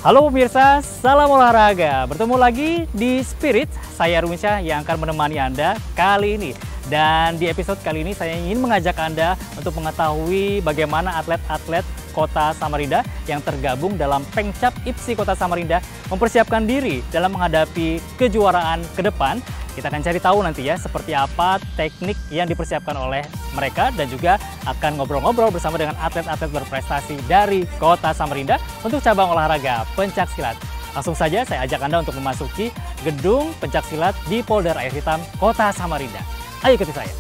Halo pemirsa, salam olahraga. Bertemu lagi di Spirit, saya Erwin Syah yang akan menemani Anda kali ini. Dan di episode kali ini saya ingin mengajak Anda untuk mengetahui bagaimana atlet-atlet Kota Samarinda yang tergabung dalam Pengcap IPSI Kota Samarinda mempersiapkan diri dalam menghadapi kejuaraan ke depan. Kita akan cari tahu nanti ya seperti apa teknik yang dipersiapkan oleh mereka dan juga akan ngobrol-ngobrol bersama dengan atlet-atlet berprestasi dari Kota Samarinda untuk cabang olahraga pencaksilat. Langsung saja saya ajak Anda untuk memasuki gedung pencaksilat di Polder Air Hitam Kota Samarinda. Ayo ikuti saya.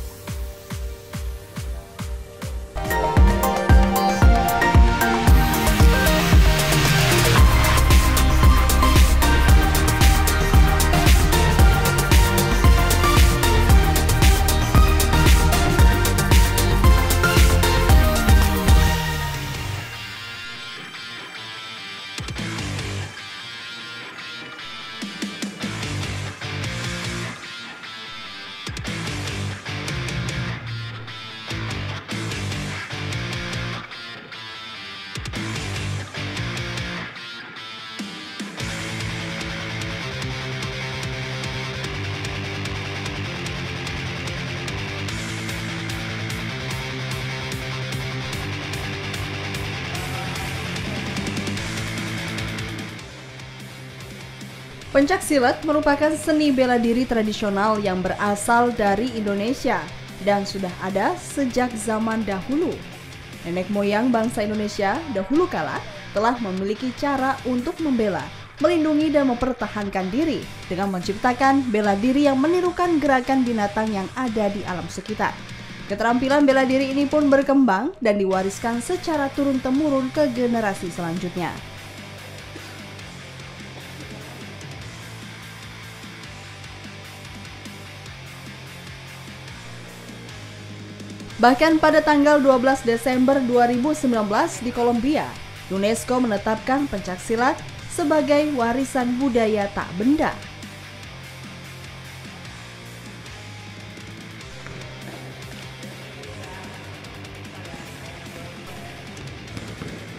Pencaksilat merupakan seni bela diri tradisional yang berasal dari Indonesia dan sudah ada sejak zaman dahulu. Nenek moyang bangsa Indonesia dahulu kala telah memiliki cara untuk membela, melindungi dan mempertahankan diri dengan menciptakan bela diri yang menirukan gerakan binatang yang ada di alam sekitar. Keterampilan bela diri ini pun berkembang dan diwariskan secara turun-temurun ke generasi selanjutnya. Bahkan pada tanggal 12 Desember 2019 di Kolombia, UNESCO menetapkan pencaksilat sebagai warisan budaya tak benda.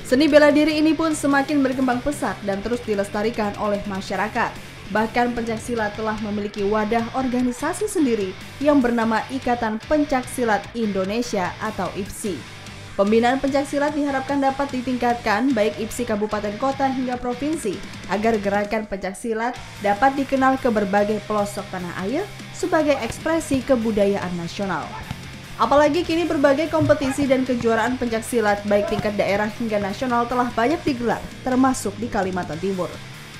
Seni bela diri ini pun semakin berkembang pesat dan terus dilestarikan oleh masyarakat. Bahkan pencaksilat telah memiliki wadah organisasi sendiri yang bernama Ikatan Pencaksilat Indonesia atau IPSI. Pembinaan pencaksilat diharapkan dapat ditingkatkan baik IPSI kabupaten kota hingga provinsi agar gerakan pencaksilat dapat dikenal ke berbagai pelosok tanah air sebagai ekspresi kebudayaan nasional. Apalagi kini berbagai kompetisi dan kejuaraan pencaksilat baik tingkat daerah hingga nasional telah banyak digelar termasuk di Kalimantan Timur.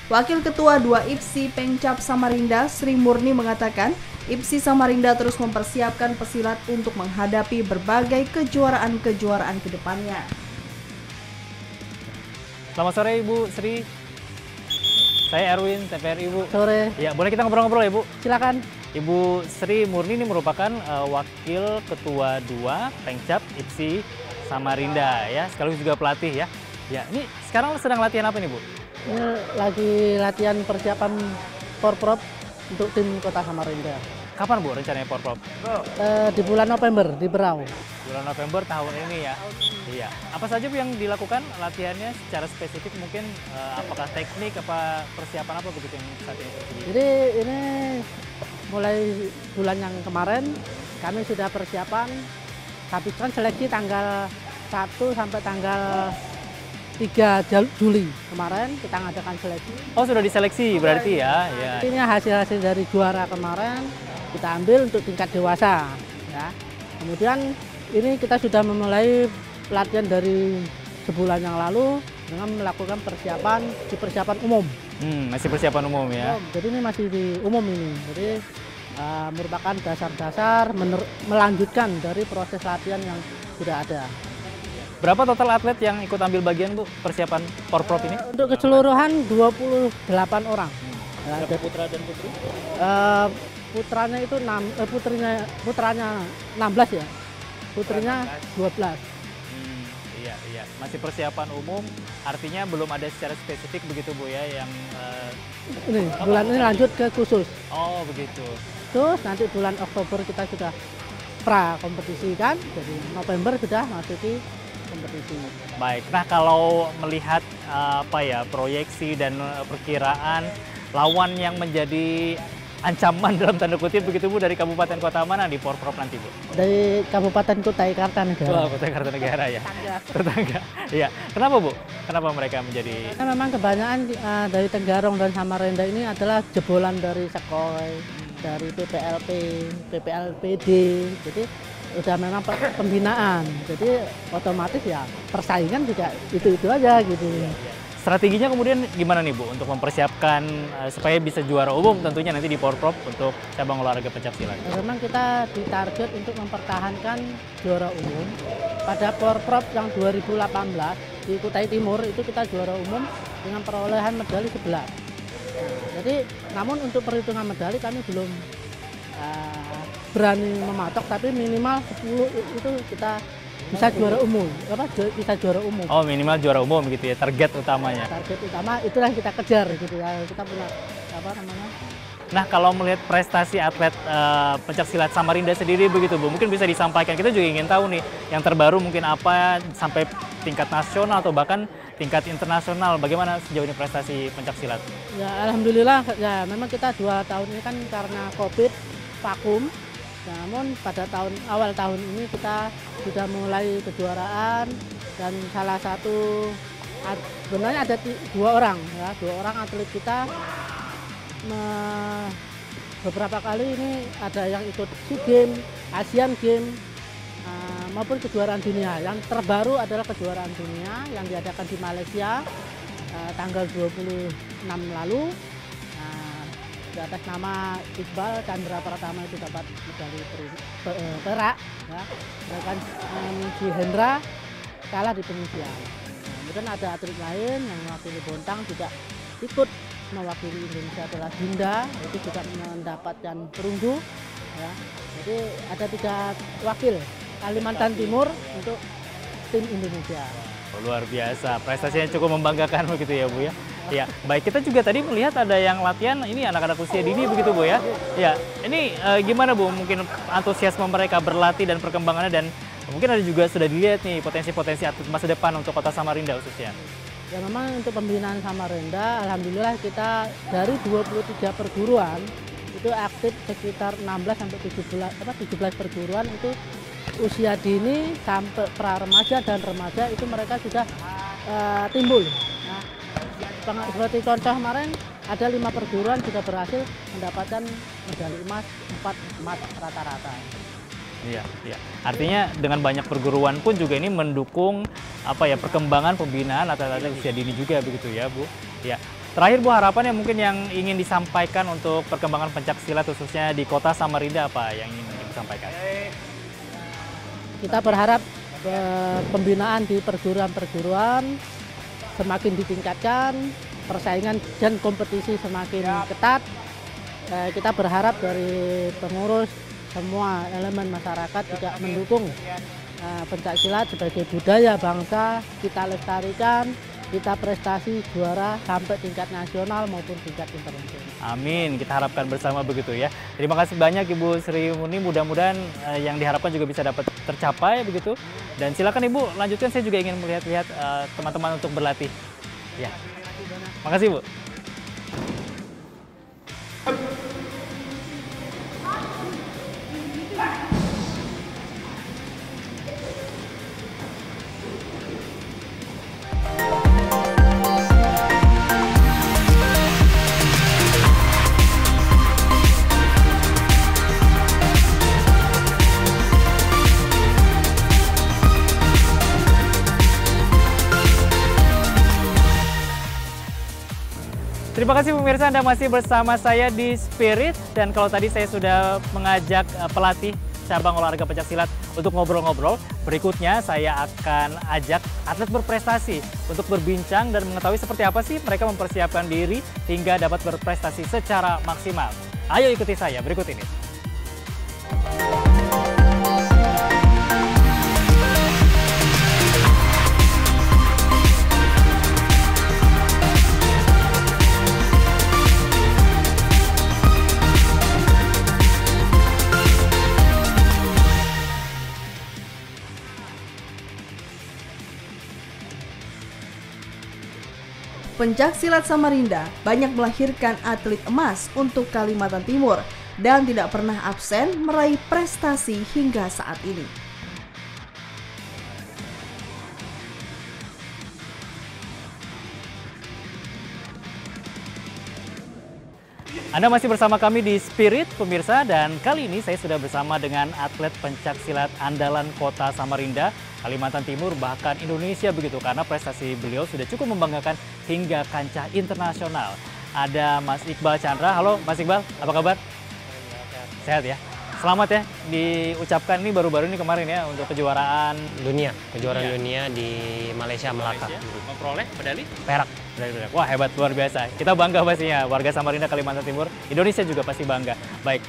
Wakil Ketua 2 IPSI Pengcap Samarinda, Sri Murni mengatakan, IPSI Samarinda terus mempersiapkan pesilat untuk menghadapi berbagai kejuaraan-kejuaraan ke depannya. Selamat sore Ibu Sri. Saya Erwin, TVRI Ibu. Sore. Ya, boleh kita ngobrol-ngobrol ya Bu? Silakan. Ibu Sri Murni ini merupakan Wakil Ketua 2 Pengcap IPSI Samarinda ya, sekaligus juga pelatih ya. Ya, ini sekarang sedang latihan apa nih Bu? Ini lagi latihan persiapan Porprov untuk tim Kota Samarinda. Kapan Bu rencananya Porprov? Di bulan November di Berau. Bulan November tahun ini ya. Iya. Apa saja Bu yang dilakukan latihannya secara spesifik mungkin apakah teknik apa persiapan apa begitu yang saat ini terjadi? Jadi ini mulai bulan yang kemarin kami sudah persiapan habiskan seleksi tanggal 1 sampai tanggal 3 Juli kemarin kita ngadakan seleksi. Oh sudah diseleksi berarti ya? Ya. Ini hasil-hasil dari juara kemarin kita ambil untuk tingkat dewasa. Ya. Kemudian ini kita sudah memulai pelatihan dari sebulan yang lalu dengan melakukan persiapan umum. Masih persiapan umum ya? Jadi ini masih di umum ini. Jadi merupakan dasar-dasar melanjutkan dari proses latihan yang sudah ada. Berapa total atlet yang ikut ambil bagian Bu persiapan Porprov ini? Untuk keseluruhan 28 orang. Berapa putra dan putri? Putranya itu putranya 16 ya. Putrinya 12. Iya. Masih persiapan umum, artinya belum ada secara spesifik begitu Bu ya yang ini bulan ini lanjut ke khusus. Oh begitu. Terus nanti bulan Oktober kita sudah pra kompetisi kan, jadi November sudah masuki kompetisi. Baik, nah kalau melihat proyeksi dan perkiraan lawan yang menjadi ancaman dalam tanda kutip begitu Bu dari kabupaten kota mana di Porprov nanti Bu? Dari Kabupaten Kutai Kartanegara. Wah, Kutai Kartanegara ya. Tetangga. Iya. Kenapa Bu? Kenapa mereka menjadi? Nah, memang kebanyakan dari Tenggarong dan Samarinda ini adalah jebolan dari Sekoi, dari PPLP, PPLPD. Jadi udah memang pembinaan. Jadi otomatis ya persaingan juga itu aja gitu. Strateginya kemudian gimana nih Bu untuk mempersiapkan supaya bisa juara umum tentunya nanti di Porprov untuk cabang olahraga pencaksilat? Memang kita ditarget untuk mempertahankan juara umum. Pada Porprov yang 2018 di Kutai Timur itu kita juara umum dengan perolehan medali 11. Nah, jadi namun untuk perhitungan medali kami belum berani mematok, tapi minimal 10 itu kita bisa juara umum, bisa juara umum. Oh, minimal juara umum gitu ya, target utamanya. Target utama itulah yang kita kejar gitu ya. Kita punya Nah, kalau melihat prestasi atlet pencaksilat Samarinda sendiri begitu Bu, mungkin bisa disampaikan. Kita juga ingin tahu nih yang terbaru mungkin apa sampai tingkat nasional atau bahkan tingkat internasional. Bagaimana sejauh ini prestasi pencaksilat? Ya, alhamdulillah ya memang kita 2 tahun ini kan karena Covid vakum. Namun pada awal tahun ini kita sudah mulai kejuaraan dan salah satu sebenarnya ada 2 orang ya, 2 orang atlet kita beberapa kali ini ada yang ikut SEA Games, Asian Games maupun kejuaraan dunia. Yang terbaru adalah kejuaraan dunia yang diadakan di Malaysia tanggal 26 lalu. Di atas nama Iqbal Chandra Pratama itu dapat medali perak ya. Sedangkan si Hendra kalah di penyisian. Kemudian ada atlet lain yang mewakili Bontang juga ikut mewakili Indonesia adalah Dinda, itu juga mendapatkan perunggu ya. Jadi ada 3 wakil Kalimantan Timur untuk tim Indonesia. Luar biasa, prestasinya cukup membanggakan begitu ya Bu ya. Ya, baik, kita juga tadi melihat ada yang latihan ini anak-anak usia dini begitu Bu ya. Ya, ini gimana Bu mungkin antusiasme mereka berlatih dan perkembangannya, dan mungkin ada juga sudah dilihat nih potensi-potensi atlet masa depan untuk Kota Samarinda khususnya. Ya memang untuk pembinaan Samarinda, alhamdulillah kita dari 23 perguruan itu aktif sekitar 16 sampai 17 perguruan itu usia dini sampai pra remaja dan remaja itu mereka sudah timbul. Nah, seperti contoh kemarin ada 5 perguruan sudah berhasil mendapatkan medali emas, 4 emas rata-rata. Iya, iya. Artinya dengan banyak perguruan pun juga ini mendukung perkembangan pembinaan atlet-atlet usia dini juga begitu ya Bu. Ya. Terakhir Bu, harapan yang mungkin yang ingin disampaikan untuk perkembangan pencaksilat khususnya di Kota Samarinda apa yang ingin disampaikan? Kita berharap pembinaan di perguruan-perguruan semakin ditingkatkan, persaingan dan kompetisi semakin ketat. Kita berharap dari pengurus semua elemen masyarakat juga mendukung pencaksilat sebagai budaya bangsa, kita lestarikan, kita prestasi juara sampai tingkat nasional maupun tingkat internasional. Amin, kita harapkan bersama begitu ya. Terima kasih banyak Ibu Sri Muni, mudah-mudahan yang diharapkan juga bisa dapat tercapai begitu. Dan silakan Ibu lanjutkan, saya juga ingin melihat-lihat teman-teman untuk berlatih. Ya. Makasih Bu. Terima kasih pemirsa, Anda masih bersama saya di Spirit, dan kalau tadi saya sudah mengajak pelatih cabang olahraga pencaksilat untuk ngobrol-ngobrol, berikutnya saya akan ajak atlet berprestasi untuk berbincang dan mengetahui seperti apa sih mereka mempersiapkan diri hingga dapat berprestasi secara maksimal. Ayo ikuti saya berikut ini. Pencaksilat Samarinda banyak melahirkan atlet emas untuk Kalimantan Timur dan tidak pernah absen meraih prestasi hingga saat ini. Anda masih bersama kami di Spirit, pemirsa, dan kali ini saya sudah bersama dengan atlet pencaksilat andalan Kota Samarinda, Kalimantan Timur, bahkan Indonesia begitu, karena prestasi beliau sudah cukup membanggakan hingga kancah internasional. Ada Mas Iqbal Chandra. Halo Mas Iqbal, apa kabar? Sehat ya? Selamat ya diucapkan ini baru-baru ini kemarin ya untuk kejuaraan dunia di Malaysia, Melaka. Memperoleh medali Perak. Wah, hebat, luar biasa. Kita bangga pastinya, warga Samarinda, Kalimantan Timur, Indonesia juga pasti bangga. Baik,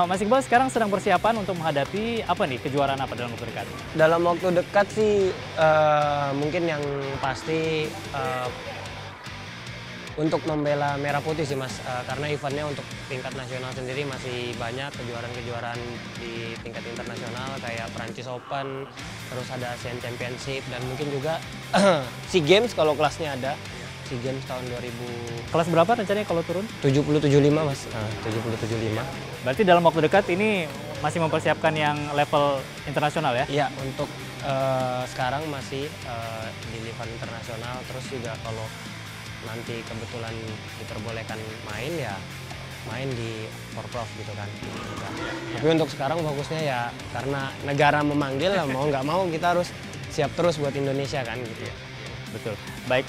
Mas Iqbal sekarang sedang persiapan untuk menghadapi apa nih, kejuaraan apa dalam waktu dekat? Dalam waktu dekat sih mungkin yang pasti untuk membela merah putih sih Mas, karena eventnya untuk tingkat nasional sendiri masih banyak kejuaraan-kejuaraan di tingkat internasional kayak Prancis Open, terus ada Asian Championship, dan mungkin juga SEA Games kalau kelasnya ada. SEA Games tahun 2000. Kelas berapa rencananya kalau turun? 70-75 Mas, 70-75. Berarti dalam waktu dekat ini masih mempersiapkan yang level internasional ya? Iya, untuk sekarang masih di level internasional, terus juga kalau nanti kebetulan diperbolehkan main ya main di Forprof gitu kan. Tapi untuk sekarang fokusnya ya karena negara memanggil lah, mau nggak mau kita harus siap terus buat Indonesia kan gitu ya. Betul. Baik,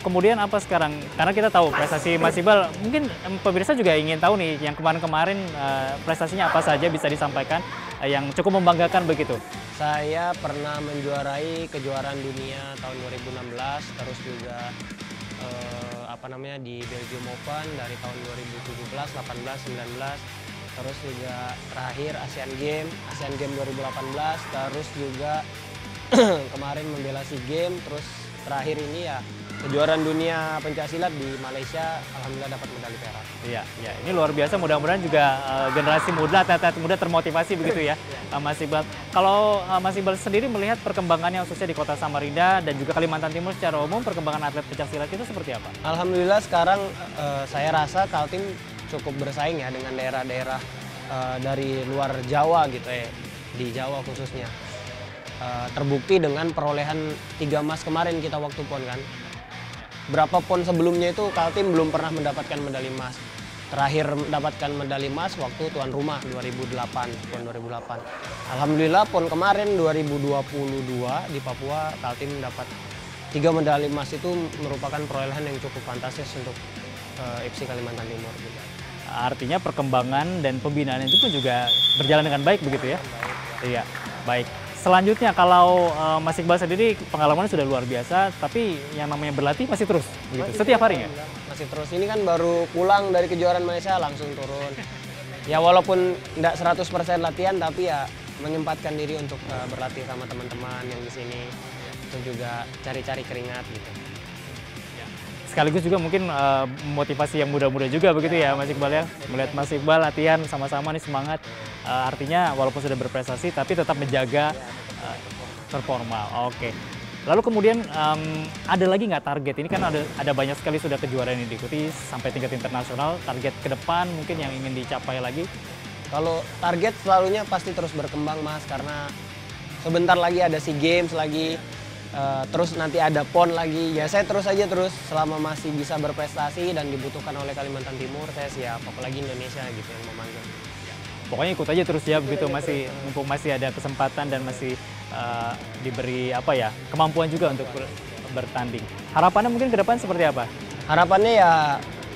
kemudian apa sekarang? Karena kita tahu prestasi Mas Iqbal, mungkin pemirsa juga ingin tahu nih yang kemarin-kemarin prestasinya apa saja bisa disampaikan yang cukup membanggakan begitu. Saya pernah menjuarai kejuaraan dunia tahun 2016, terus juga di Belgium Open dari tahun 2017, 18, 19, terus juga terakhir Asian Games 2018, terus juga kemarin membela SEA Games, terus terakhir ini ya kejuaraan dunia pencaksilat di Malaysia, alhamdulillah dapat medali perak. Iya, ya, ini luar biasa. Mudah-mudahan juga generasi muda, atlet muda termotivasi begitu ya, Mas Iqbal. Kalau Mas Iqbal sendiri melihat perkembangannya khususnya di Kota Samarinda dan juga Kalimantan Timur secara umum, perkembangan atlet pencaksilat itu seperti apa? Alhamdulillah sekarang saya rasa Kaltim cukup bersaing ya dengan daerah-daerah dari luar Jawa gitu ya, di Jawa khususnya. Terbukti dengan perolehan 3 emas kemarin kita waktu PON kan. Berapa PON sebelumnya itu Kaltim belum pernah mendapatkan medali emas. Terakhir mendapatkan medali emas waktu tuan rumah 2008, PON 2008. Alhamdulillah PON kemarin 2022 di Papua Kaltim dapat 3 medali emas, itu merupakan perolehan yang cukup fantastis untuk FC Kalimantan Timur juga. Artinya perkembangan dan pembinaan itu pun juga berjalan dengan baik begitu ya? Iya, baik. Selanjutnya kalau Mas Iqbal sendiri pengalamannya sudah luar biasa, tapi yang namanya berlatih masih terus begitu, setiap harinya? Masih terus, ini kan baru pulang dari kejuaraan Malaysia langsung turun. Ya walaupun nggak 100% latihan, tapi ya menyempatkan diri untuk berlatih sama teman-teman yang di sini, itu juga cari-cari keringat gitu. Sekaligus juga mungkin motivasi yang muda-muda juga begitu ya Mas Iqbal ya, melihat Mas Iqbal latihan sama-sama nih semangat, artinya walaupun sudah berprestasi tapi tetap menjaga performa. Oke. Lalu kemudian ada lagi nggak target? Ini kan ada banyak sekali sudah kejuaraan yang diikuti sampai tingkat internasional. Target ke depan mungkin yang ingin dicapai lagi? Kalau target selalunya pasti terus berkembang Mas, karena sebentar lagi ada SEA Games lagi, terus nanti ada PON lagi. Ya saya terus selama masih bisa berprestasi dan dibutuhkan oleh Kalimantan Timur, saya siap, apalagi Indonesia gitu yang memanggil. Pokoknya ikut aja terus ya begitu, masih mumpung masih ada kesempatan dan masih diberi kemampuan juga untuk bertanding. Harapannya mungkin ke depan seperti apa? Harapannya ya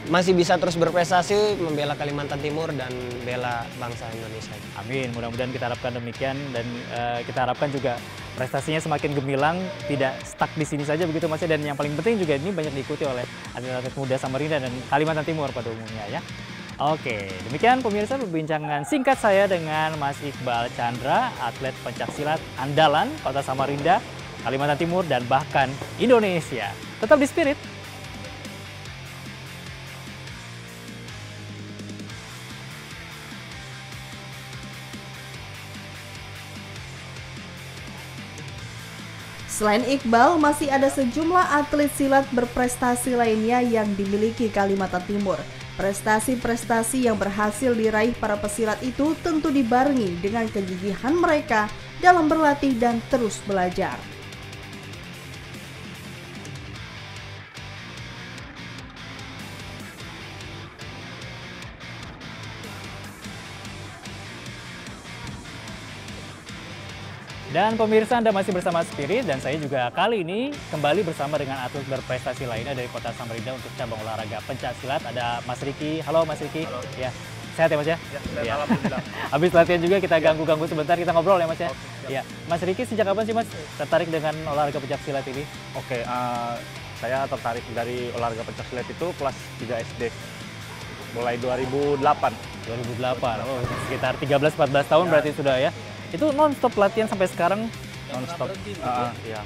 masih bisa terus berprestasi, membela Kalimantan Timur dan bela bangsa Indonesia. Amin, mudah-mudahan kita harapkan demikian, dan kita harapkan juga prestasinya semakin gemilang, tidak stuck di sini saja begitu Mas, dan yang paling penting juga ini banyak diikuti oleh atlet-atlet muda Samarinda dan Kalimantan Timur pada umumnya ya. Oke, demikian pemirsa perbincangan singkat saya dengan Mas Iqbal Chandra, atlet pencaksilat andalan Kota Samarinda, Kalimantan Timur, dan bahkan Indonesia. Tetap di Spirit. Selain Iqbal, masih ada sejumlah atlet silat berprestasi lainnya yang dimiliki Kalimantan Timur. Prestasi-prestasi yang berhasil diraih para pesilat itu tentu dibarengi dengan kegigihan mereka dalam berlatih dan terus belajar. Dan pemirsa, Anda masih bersama Spirit dan saya juga kali ini kembali bersama dengan atlet berprestasi lainnya dari Kota Samarinda untuk cabang olahraga pencaksilat. Ada Mas Riki. Halo Mas Riki. Halo. Ya. Sehat ya Mas ya? Ya, sehat, alhamdulillah. Habis latihan juga kita ganggu-ganggu sebentar, kita ngobrol ya Mas ya? Oke, Ya. Mas Riki, sejak kapan sih Mas tertarik dengan olahraga pencaksilat ini? Oke, saya tertarik dari olahraga pencaksilat itu kelas 3 SD. Mulai 2008. 2008. Oh, sekitar 13-14 tahun Ya. berarti sudah ya. Itu non-stop latihan sampai sekarang? Non-stop. Ya.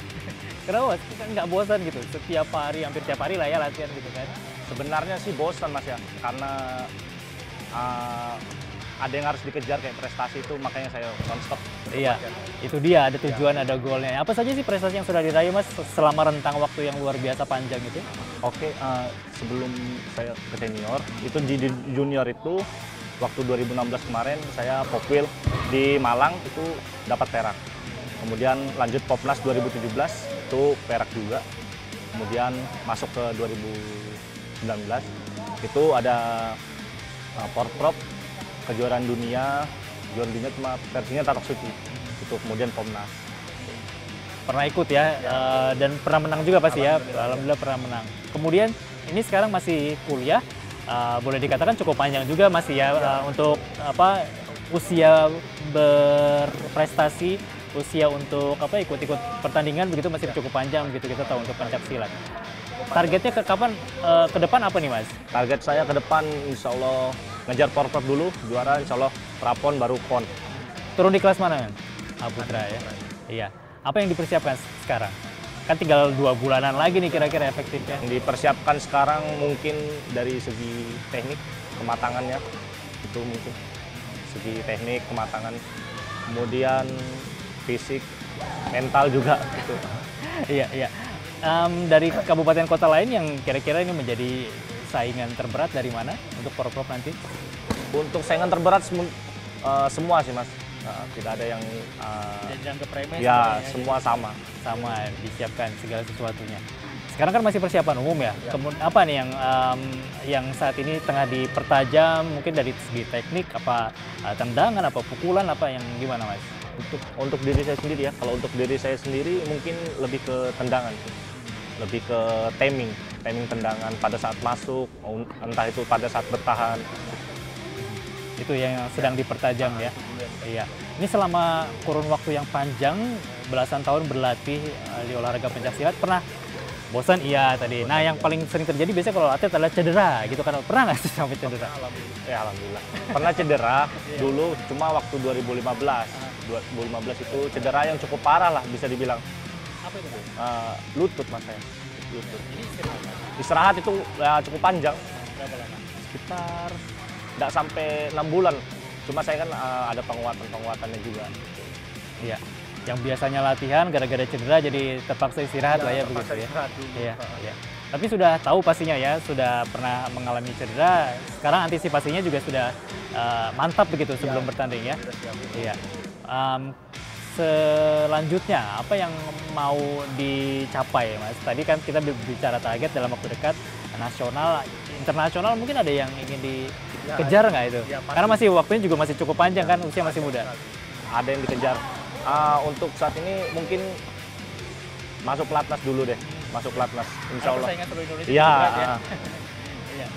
Kenapa Mas? Kan nggak bosan gitu? Setiap hari, hampir tiap hari lah ya latihan gitu kan? Sebenarnya sih bosan Mas ya, karena ada yang harus dikejar kayak prestasi itu, makanya saya non-stop. Iya, itu dia, ada tujuan, ada goalnya. Apa saja sih prestasi yang sudah diraih Mas selama rentang waktu yang luar biasa panjang itu? Oke, sebelum saya ke senior, itu di junior itu waktu 2016 kemarin saya popwil di Malang itu dapat perak. Kemudian lanjut Popnas 2017 itu perak juga. Kemudian masuk ke 2019 itu ada Porprov kejuaraan dunia cuma versinya Tatok Suci. Itu kemudian Popnas. Pernah ikut ya, dan pernah menang juga pasti ya. Alhamdulillah pernah menang. Kemudian ini sekarang masih kuliah. Boleh dikatakan cukup panjang juga masih ya untuk usia berprestasi, usia untuk ikut-ikut pertandingan begitu masih cukup panjang begitu kita tahu untuk pencaksilat. Targetnya ke kapan ke depan apa nih Mas? Target saya ke depan insya Allah ngejar Porprov dulu, juara insya Allah Prapon baru Pon. Turun di kelas mana kan? Putra ya. Iya. Apa yang dipersiapkan sekarang? Kan tinggal 2 bulanan lagi nih kira-kira efektifnya. Yang dipersiapkan sekarang mungkin dari segi teknik, kematangannya, itu mungkin segi teknik, kematangan, kemudian fisik, mental juga gitu. Iya, iya. Dari kabupaten kota lain yang kira-kira ini menjadi saingan terberat dari mana untuk Porprov nanti? Untuk saingan terberat semua sih Mas. Tidak ada yang Dianggap remeh ya semuanya, semua sama. sama disiapkan segala sesuatunya. Sekarang kan masih persiapan umum ya. Kemudian apa nih yang saat ini tengah dipertajam mungkin dari segi teknik, apa tendangan, apa pukulan, apa yang gimana Mas? Untuk diri saya sendiri ya, kalau untuk diri saya sendiri mungkin lebih ke tendangan sih. Lebih ke timing tendangan pada saat masuk, entah itu pada saat bertahan. Itu yang sedang dipertajam ya. Iya. Ini selama kurun waktu yang panjang, belasan tahun berlatih di olahraga pencaksilat, pernah bosan? Iya tadi. Nah, yang paling sering terjadi biasanya kalau atlet adalah cedera gitu kan. Pernah nggak sih sampai cedera? Alhamdulillah. Pernah cedera dulu cuma waktu 2015. 2015 itu cedera yang cukup parah lah bisa dibilang. Apa itu? Lutut Mas saya. Lutut. Istirahat itu ya, cukup panjang. Berapa lama? Sekitar nggak sampai 6 bulan. Cuma saya kan ada penguatannya juga. Iya. Yang biasanya latihan gara-gara cedera jadi terpaksa istirahat lah ya begitu ya. Iya, iya. Tapi sudah tahu pastinya ya, sudah pernah mengalami cedera. Sekarang antisipasinya juga sudah mantap begitu sebelum bertanding ya. Iya. Selanjutnya apa yang mau dicapai Mas? Tadi kan kita bicara target dalam waktu dekat, nasional, internasional mungkin ada yang ingin dikejar nggak itu? Karena masih waktunya juga masih cukup panjang kan, usia masih muda. Ada yang dikejar. Untuk saat ini mungkin masuk pelatnas dulu deh, masuk pelatnas, insya Allah. Persaingan seluruh Indonesia Iya. berat ya. Iya.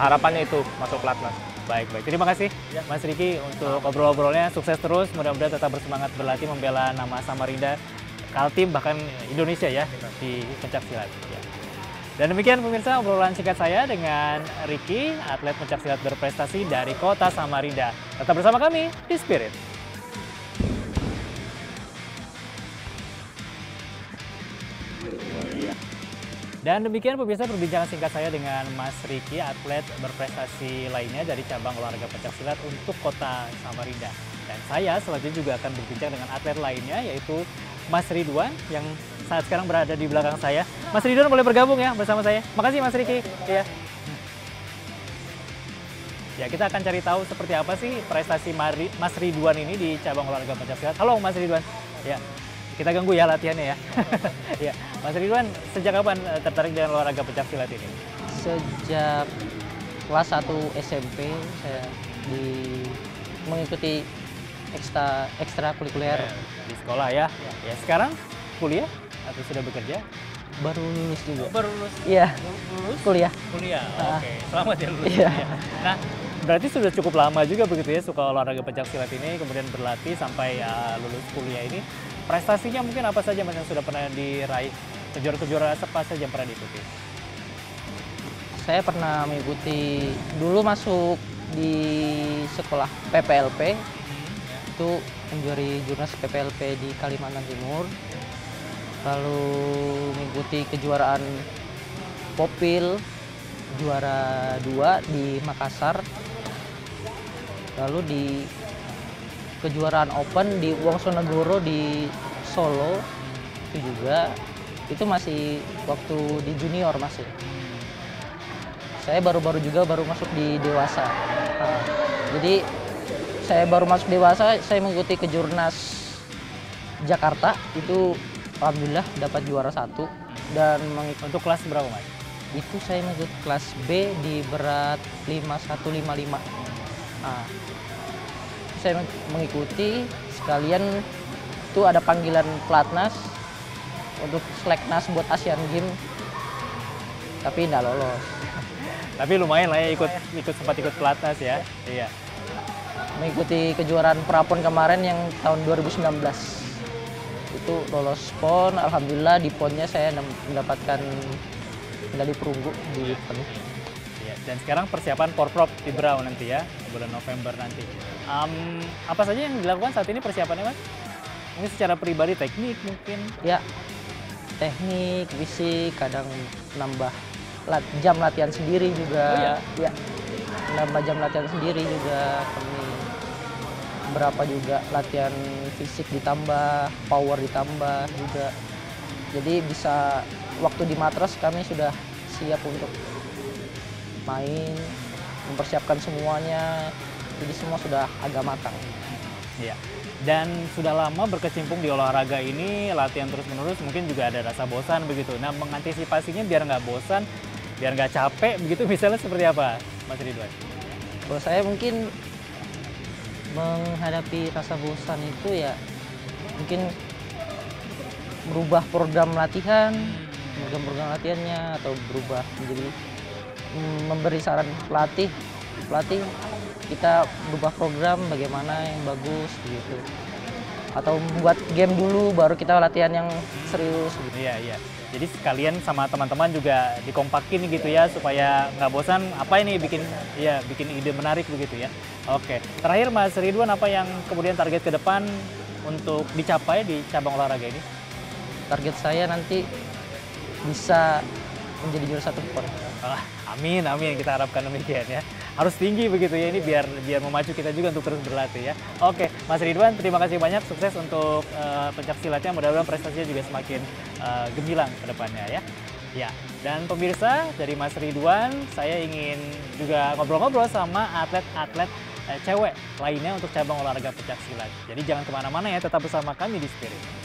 Harapannya itu. Masuk pelatnas. Baik. Terima kasih Mas Riki untuk obrol-obrolnya. Sukses terus, mudah-mudahan tetap bersemangat berlatih membela nama Samarinda, Kaltim, bahkan Indonesia ya di pencaksilat. Ya. Dan demikian pemirsa obrolan singkat saya dengan Riki, atlet pencaksilat berprestasi dari Kota Samarinda. Tetap bersama kami di Spirit. Dan demikian pemirsa perbincangan singkat saya dengan Mas Riki, atlet berprestasi lainnya dari cabang olahraga pencaksilat untuk Kota Samarinda. Dan saya selanjutnya juga akan berbincang dengan atlet lainnya yaitu Mas Ridwan yang saat sekarang berada di belakang saya. Mas Ridwan boleh bergabung ya bersama saya. Makasih Mas Riki. Ya. Ya, kita akan cari tahu seperti apa sih prestasi Mas Ridwan ini di cabang olahraga pencaksilat. Halo Mas Ridwan. Ya, kita ganggu ya latihannya ya. Ya, Mas Ridwan, sejak kapan tertarik dengan olahraga pencaksilat ini? Sejak kelas 1 SMP saya mengikuti ekstrakurikuler. Di sekolah ya. Ya, sekarang kuliah atau sudah bekerja? Baru lulus juga. Baru lulus. Iya, Lulus? kuliah. Kuliah. Oke, selamat ya lulus. Iya. Ya. Nah, berarti sudah cukup lama juga begitu ya suka olahraga pencaksilat ini, kemudian berlatih sampai lulus kuliah ini. Prestasinya mungkin apa saja Mas yang sudah pernah diraih? Kejuaraan apa saja yang pernah diikuti? Saya pernah mengikuti, dulu masuk di sekolah PPLP, itu menjuari jurnas PPLP di Kalimantan Timur. Lalu mengikuti kejuaraan Popil, juara 2 di Makassar. Lalu di kejuaraan Open di Wongsonegoro di Solo, itu juga. Itu masih waktu di junior masih. Saya baru masuk di dewasa. Nah, jadi saya baru masuk dewasa, saya mengikuti kejurnas Jakarta, itu alhamdulillah dapat juara 1 dan Untuk kelas berapa Mas? itu saya mengikuti kelas B di berat 5155. Nah, saya mengikuti sekalian itu ada panggilan pelatnas untuk seleknas buat Asian Games, tapi tidak lolos. Tapi lumayan lah ya sempat ikut pelatnas ya. Iya. Mengikuti kejuaraan Prapon kemarin yang tahun 2019. Itu lolos PON, alhamdulillah di PON-nya saya mendapatkan medali perunggu di PON. Iya. Dan sekarang persiapan Porprov di Berau nanti ya, bulan November nanti. Apa saja yang dilakukan saat ini persiapannya Mas? Mungkin secara pribadi teknik mungkin. Ya, teknik, fisik, kadang nambah jam latihan sendiri juga. Oh, iya? Ya, nambah jam latihan sendiri juga kami. Berapa juga latihan fisik ditambah, power ditambah juga. Jadi bisa waktu di matras kami sudah siap untuk main, mempersiapkan semuanya. Jadi semua sudah agak matang. Iya. Dan sudah lama berkecimpung di olahraga ini, latihan terus-menerus, mungkin juga ada rasa bosan begitu. Nah, mengantisipasinya biar nggak bosan, biar nggak capek begitu, misalnya seperti apa, Mas Ridwan? Kalau saya mungkin menghadapi rasa bosan itu ya mungkin merubah program latihannya atau berubah menjadi memberi saran pelatih kita berubah program bagaimana yang bagus gitu, atau buat game dulu baru kita latihan yang serius gitu. Iya. Jadi sekalian sama teman-teman juga dikompakin gitu ya supaya nggak bosan. Apa ini bikin ide menarik begitu ya. Oke. Terakhir Mas Ridwan, apa yang kemudian target ke depan untuk dicapai di cabang olahraga ini? Target saya nanti bisa menjadi juara 1 PON. Amin, kita harapkan demikian ya. Harus tinggi begitu ya, ini biar memacu kita juga untuk terus berlatih ya. Oke, Mas Ridwan, terima kasih banyak, sukses untuk pencaksilatnya, mudah-mudahan prestasinya juga semakin gemilang ke depannya ya. Ya, dan pemirsa, dari Mas Ridwan, saya ingin juga ngobrol-ngobrol sama atlet-atlet cewek lainnya untuk cabang olahraga pencaksilat. Jadi jangan kemana-mana ya, tetap bersama kami di Spirit.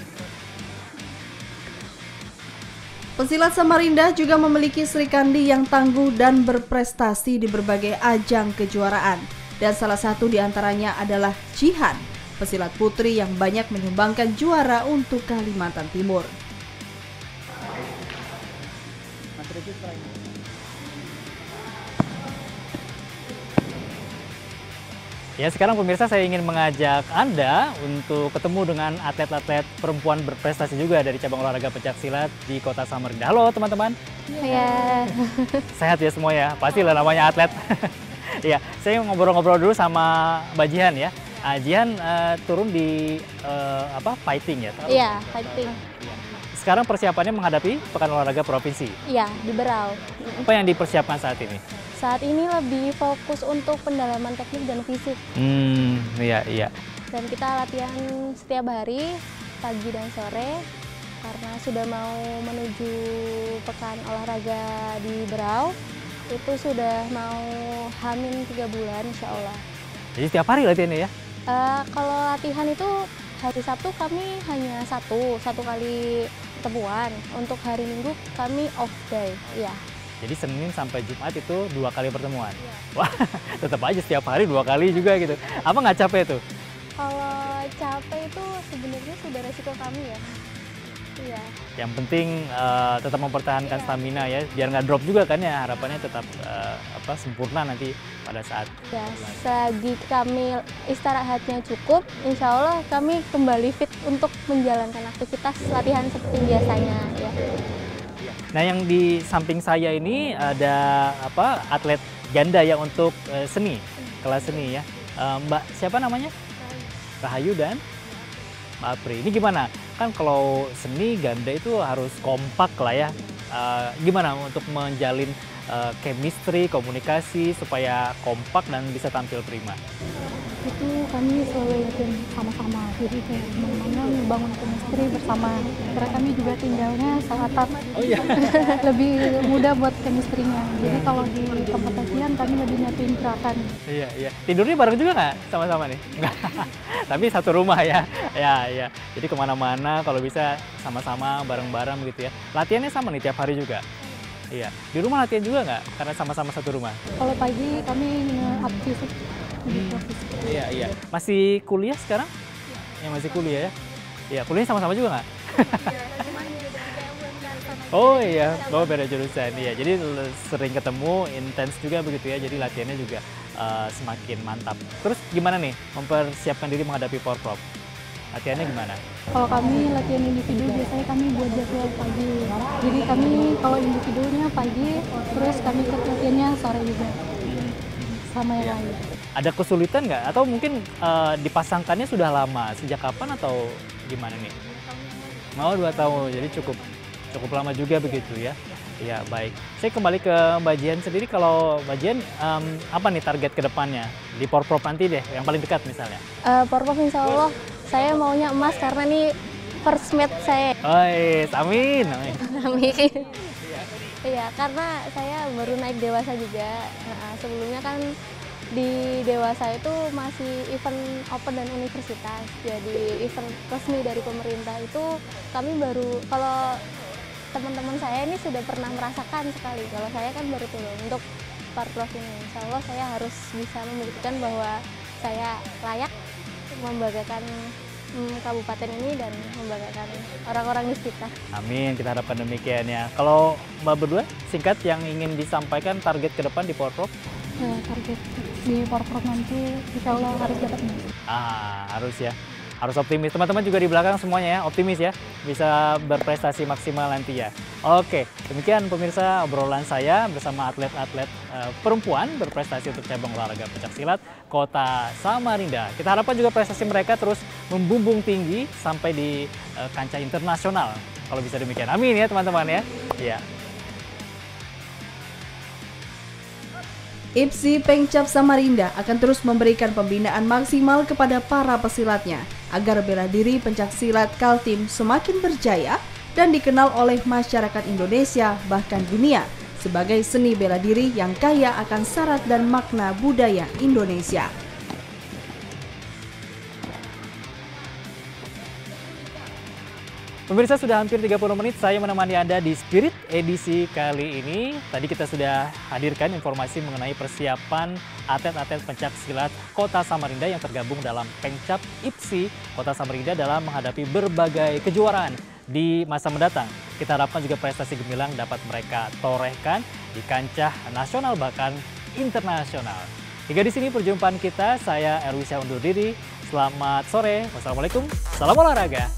Pesilat Samarinda juga memiliki Sri Kandi yang tangguh dan berprestasi di berbagai ajang kejuaraan. Dan salah satu di antaranya adalah Jihan, pesilat putri yang banyak menyumbangkan juara untuk Kalimantan Timur. Ya, sekarang pemirsa saya ingin mengajak Anda untuk ketemu dengan atlet-atlet perempuan berprestasi juga dari cabang olahraga pencaksilat di Kota Samarinda. Halo teman-teman. Ya. Sehat ya semua ya, pastilah namanya atlet. Ya, saya ngobrol-ngobrol dulu sama Mbak Jihan ya. Jihan turun di fighting ya? Iya, fighting. Sekarang persiapannya menghadapi Pekan Olahraga Provinsi. Iya, di Berau. Apa yang dipersiapkan saat ini? Saat ini lebih fokus untuk pendalaman teknik dan fisik. Iya. Dan kita latihan setiap hari, pagi dan sore. karena sudah mau menuju pekan olahraga di Berau. Itu sudah mau hamil 3 bulan insya Allah. Jadi setiap hari latihannya ya? Kalau latihan itu hari Sabtu kami hanya satu kali pertemuan. Untuk hari Minggu kami off day. Iya. Jadi Senin sampai Jumat itu 2 kali pertemuan. Iya. Wah, tetap aja setiap hari 2 kali juga gitu. Apa nggak capek tuh? Kalau capek itu sebenarnya sudah resiko kami ya. Iya. Yang penting tetap mempertahankan stamina ya, biar nggak drop juga kan ya. Harapannya tetap sempurna nanti pada saat. Ya, selagi kami istirahatnya cukup, insya Allah kami kembali fit untuk menjalankan aktivitas latihan seperti biasanya. Ya. Nah, yang di samping saya ini ada atlet ganda ya untuk seni, kelas seni ya. Mbak siapa namanya? Rahayu dan Mbak Apri. Ini gimana? Kan kalau seni ganda itu harus kompak lah ya. Gimana untuk menjalin chemistry, komunikasi supaya kompak dan bisa tampil prima? Itu kami selalu latihan sama-sama, jadi kayak gimana membangun chemistry bersama. Karena kami juga tinggalnya selatan, lebih mudah buat chemistry-nya. Jadi kalau di tempat latihan kami lebih nyatuin gerakan. Iya. Tidurnya bareng juga nggak sama-sama nih? Nggak. Tapi satu rumah ya. Ya. Jadi kemana-mana kalau bisa sama-sama bareng-bareng gitu ya. Latihannya sama nih tiap hari juga? Iya. Di rumah latihan juga nggak? Karena sama-sama satu rumah? Kalau pagi kami nge-up fisik. Iya. Masih kuliah sekarang? Ya masih kuliah ya? Iya, kuliah sama-sama juga nggak? Oh iya, beda jurusan. Iya, jadi sering ketemu, intens juga begitu ya. Jadi latihannya juga semakin mantap. Terus gimana nih mempersiapkan diri menghadapi Porprov? Latihannya gimana? Kalau kami latihan individu biasanya kami buat jadwal pagi. Jadi kami kalau individunya pagi, terus kami ikut latihannya sore juga sama yang lain. Ada kesulitan nggak? Atau mungkin dipasangkannya sudah lama? Sejak kapan atau gimana nih? Mau 2 tahun, jadi cukup lama juga begitu ya. Iya, baik. Saya kembali ke Mbak Jian sendiri. Kalau Mbak Jian, apa nih target ke depannya? Di Porprov nanti deh, yang paling dekat misalnya. Porprov insya Allah saya maunya emas karena ini first match saya. Amin. Amin. Iya, karena saya baru naik dewasa juga. Sebelumnya kan di dewasa itu masih event open dan universitas. Jadi event resmi dari pemerintah itu kami baru, kalau teman-teman saya ini sudah pernah merasakan sekali. Kalau saya kan baru turun untuk Porprov ini. Insya Allah saya harus bisa membuktikan bahwa saya layak membanggakan kabupaten ini dan membanggakan orang-orang di sekitar. Amin, kita harapkan demikian ya. Kalau Mbak berdua, singkat yang ingin disampaikan target ke depan di Porprov? Target di Porprov nanti insya Allah harus dapat emas. Harus ya. Harus optimis. Teman-teman juga di belakang semuanya ya, optimis ya. Bisa berprestasi maksimal nanti ya. Oke, demikian pemirsa obrolan saya bersama atlet-atlet perempuan berprestasi untuk cabang olahraga pencaksilat Kota Samarinda. Kita harapkan juga prestasi mereka terus membumbung tinggi sampai di kancah internasional. Kalau bisa demikian. Amin ya teman-teman ya. Iya. IPSI Pengcap Samarinda akan terus memberikan pembinaan maksimal kepada para pesilatnya agar bela diri pencaksilat Kaltim semakin berjaya dan dikenal oleh masyarakat Indonesia bahkan dunia sebagai seni bela diri yang kaya akan syarat dan makna budaya Indonesia. Pemirsa, sudah hampir 30 menit saya menemani Anda di Spirit edisi kali ini. Tadi kita sudah hadirkan informasi mengenai persiapan atlet-atlet pencaksilat Kota Samarinda yang tergabung dalam Pengcap IPSI Kota Samarinda dalam menghadapi berbagai kejuaraan di masa mendatang. Kita harapkan juga prestasi gemilang dapat mereka torehkan di kancah nasional bahkan internasional. Hingga di sini perjumpaan kita, saya Erwisya undur diri. Selamat sore, wassalamualaikum, salam olahraga.